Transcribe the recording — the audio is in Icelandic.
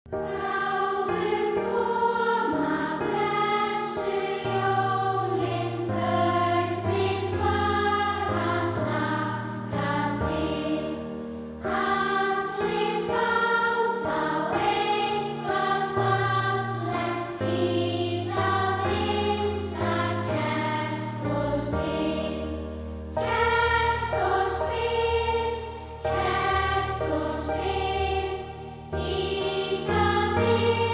Bráðum koma blessuð jólin, börnin fara að hlakka til. Allir fá þá eitthvað fallegt í það minnsta kert og spil. Kert og spil, kert og spil, í það minnsta